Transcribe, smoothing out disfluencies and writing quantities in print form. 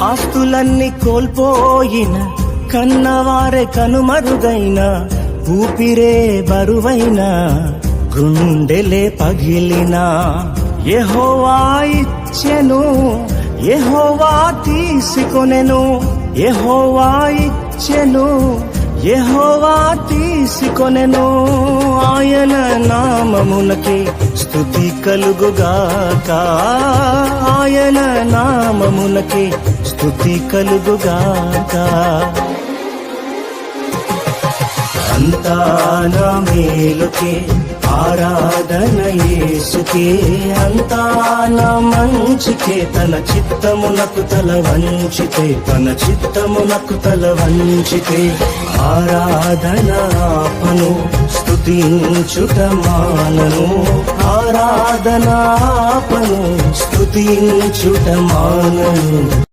ఆస్తులన్నీ కోల్పోయిన, కన్నవారే కనుమరుగైన, ఊపిరే బరువైన, గుండెలే పగిలిన, యెహోవా ఇచ్చెను, యెహోవా తీసుకొనెను, యెహోవా ఇచ్చెను, యెహోవా తీసుకొనెను. ఆయన నామమునకే స్తుతి కలుగుగాక, ఆయన నామమునకే స్తుతి కలుగుగాక. అంతా నా మేలుకే ఆరాధన యేసుకే, అంతా నా మంచికే, తన చిత్తమునకు తల వంచితే, తన చిత్తమునకు తల వంచితే, ఆరాధన ఆపను, స్తుతించుట మానను, ఆరాధన ఆపను, స్తుతించుట మానను.